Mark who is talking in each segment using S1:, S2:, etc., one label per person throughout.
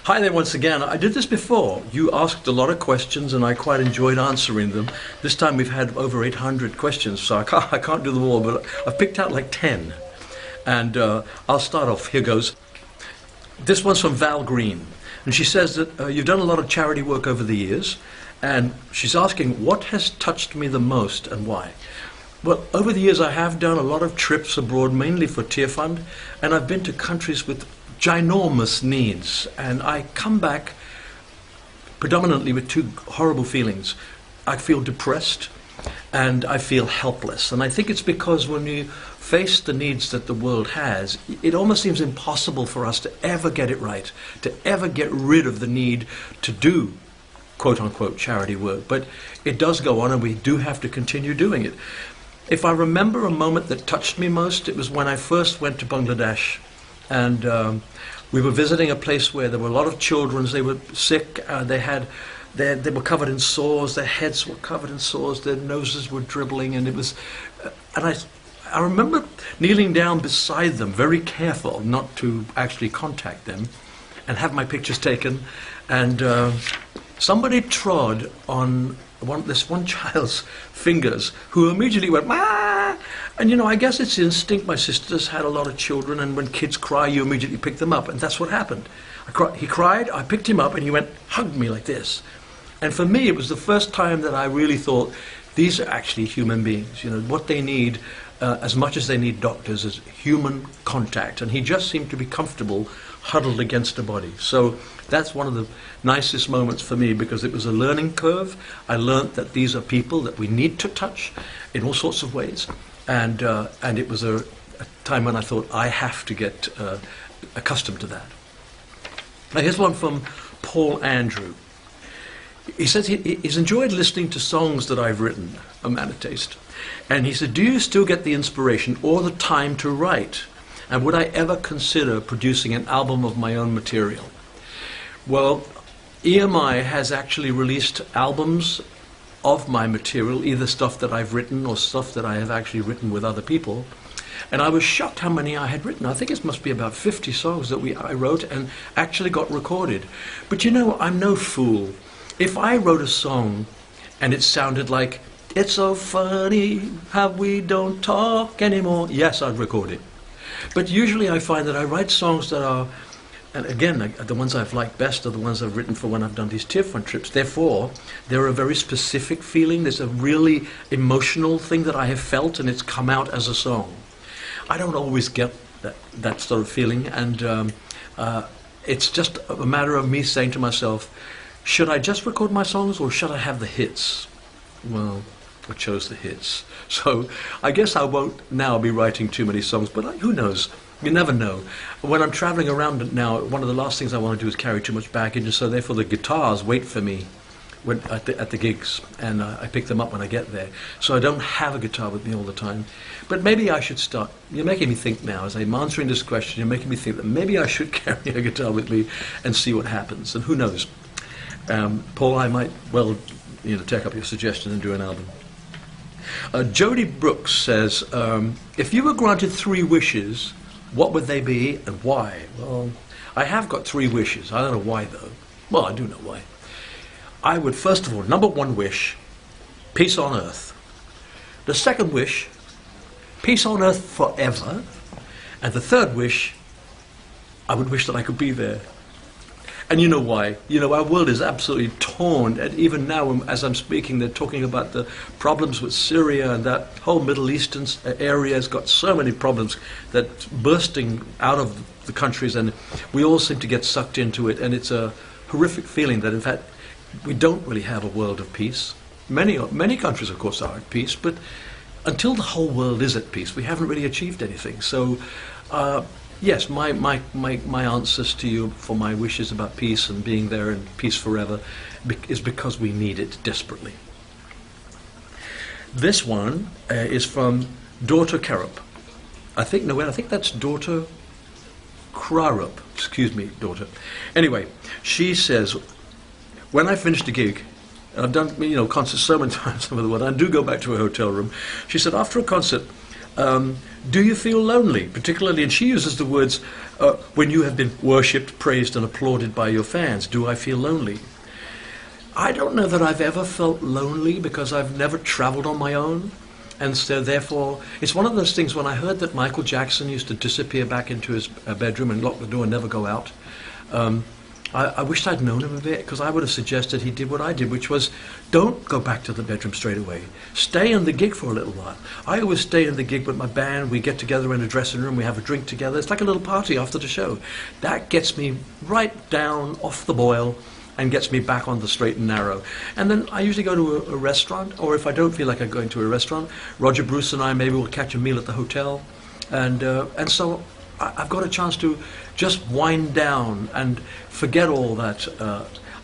S1: Hi there once again. I did this before. You asked a lot of questions and I quite enjoyed answering them. This time we've had over 800 questions, so I can't do them all, but I've picked out like 10. And I'll start off. Here goes. This one's from Val Green. And she says that you've done a lot of charity work over the years. And she's asking, what has touched me the most and why? Well, over the years I have done a lot of trips abroad, mainly for Tear Fund. And I've been to countries with ginormous needs, and I come back predominantly with two horrible feelings. I feel depressed and I feel helpless, and I think it's because when you face the needs that the world has, it almost seems impossible for us to ever get it right, to ever get rid of the need to do quote-unquote charity work. But it does go on, and we do have to continue doing it. If I remember a moment that touched me most, it was when I first went to Bangladesh. And we were visiting a place where there were a lot of children. They were sick. They were covered in sores. Their heads were covered in sores. Their noses were dribbling, and it was. And I remember kneeling down beside them, very careful not to actually contact them, and have my pictures taken. And somebody trod on this one child's fingers, who immediately went, "Ah!" And you know, I guess it's instinct. My sister's had a lot of children, and when kids cry, you immediately pick them up, and that's what happened. He cried, I picked him up, and he went, hugged me like this. And for me, it was the first time that I really thought, these are actually human beings. You know, what they need, as much as they need doctors, is human contact. And he just seemed to be comfortable, huddled against a body. So that's one of the nicest moments for me, because it was a learning curve. I learned that these are people that we need to touch in all sorts of ways. And it was a time when I thought, I have to get accustomed to that. Now here's one from Paul Andrew. He says he's enjoyed listening to songs that I've written, A Man of Taste. And he said, do you still get the inspiration or the time to write? And would I ever consider producing an album of my own material? Well, EMI has actually released albums of my material, either stuff that I've written or stuff that I have actually written with other people. And I was shocked how many I had written. I think it must be about 50 songs that I wrote and actually got recorded. But you know, I'm no fool. If I wrote a song and it sounded like, it's so funny how we don't talk anymore, yes, I'd record it. But usually I find that I write songs that are, and again, the ones I've liked best are the ones I've written for when I've done these Tear Fund trips. Therefore, they're a very specific feeling. There's a really emotional thing that I have felt, and it's come out as a song. I don't always get that sort of feeling, and it's just a matter of me saying to myself, should I just record my songs, or should I have the hits? Well, I chose the hits. So I guess I won't now be writing too many songs, but who knows? You never know. When I'm traveling around now, one of the last things I want to do is carry too much baggage, and so therefore the guitars wait for me at the gigs, and I pick them up when I get there. So I don't have a guitar with me all the time. But maybe I should start. You're making me think now, as I'm answering this question, you're making me think that maybe I should carry a guitar with me and see what happens. And who knows? Paul, I might well take up your suggestion and do an album. Jody Brooks says, if you were granted 3 wishes, what would they be and why? Well, I have got 3 wishes. I don't know why, though. Well, I do know why. I would, first of all, number 1 wish, peace on earth. The second wish, peace on earth forever. And the third wish, I would wish that I could be there. And you know why? You know, our world is absolutely torn, and even now, as I'm speaking, they're talking about the problems with Syria, and that whole Middle Eastern area has got so many problems that bursting out of the countries, and we all seem to get sucked into it, and it's a horrific feeling that, in fact, we don't really have a world of peace. Many countries, of course, are at peace, but until the whole world is at peace, we haven't really achieved anything. So, yes, my answers to you for my wishes about peace and being there and peace forever is because we need it desperately. This one is from Daughter Karup. I think that's Daughter Krarup. Excuse me, daughter. Anyway, she says, when I finished a gig, and I've done concerts so many times over the world, I do go back to a hotel room. She said, after a concert, Do you feel lonely, particularly, and she uses the words, when you have been worshipped, praised, and applauded by your fans? Do I feel lonely? I don't know that I've ever felt lonely because I've never traveled on my own. And so therefore, it's one of those things when I heard that Michael Jackson used to disappear back into his bedroom and lock the door and never go out. I wished I'd known him a bit, because I would have suggested he did what I did, which was don't go back to the bedroom straight away. Stay in the gig for a little while. I always stay in the gig with my band. We get together in a dressing room. We have a drink together. It's like a little party after the show. That gets me right down off the boil and gets me back on the straight and narrow. And then I usually go to a restaurant, or if I don't feel like I'm going to a restaurant, Roger Bruce and I maybe will catch a meal at the hotel. And so I've got a chance to just wind down and forget all that.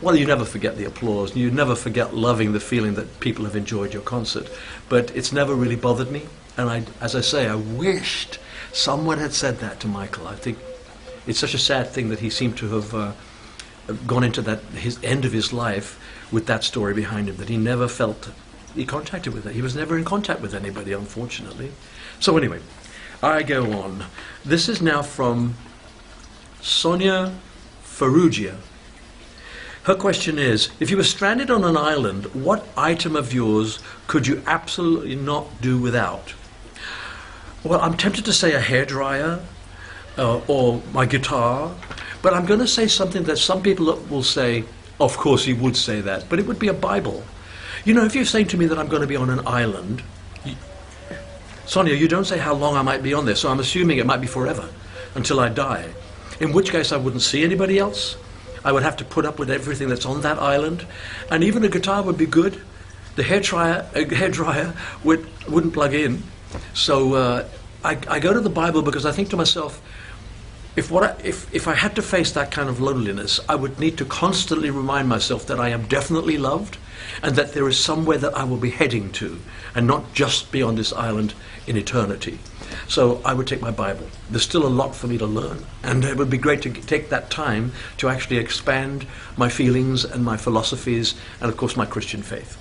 S1: Well, you never forget the applause. You never forget loving the feeling that people have enjoyed your concert. But it's never really bothered me. And as I say, I wished someone had said that to Michael. I think it's such a sad thing that he seemed to have gone into his end of his life with that story behind him, that he never felt he contacted with it. He was never in contact with anybody, unfortunately. So anyway, I go on. This is now from Sonia Ferrugia. Her question is, if you were stranded on an island, what item of yours could you absolutely not do without? Well, I'm tempted to say a hairdryer or my guitar, but I'm going to say something that some people will say, of course he would say that, but it would be a Bible. You know, if you're saying to me that I'm going to be on an island, Sonia, you don't say how long I might be on there, so I'm assuming it might be forever, until I die. In which case I wouldn't see anybody else. I would have to put up with everything that's on that island, and even a guitar would be good. The hairdryer wouldn't plug in. So I go to the Bible because I think to myself, if I had to face that kind of loneliness, I would need to constantly remind myself that I am definitely loved, and that there is somewhere that I will be heading to, and not just be on this island in eternity. So I would take my Bible. There's still a lot for me to learn, and it would be great to take that time to actually expand my feelings and my philosophies, and of course my Christian faith.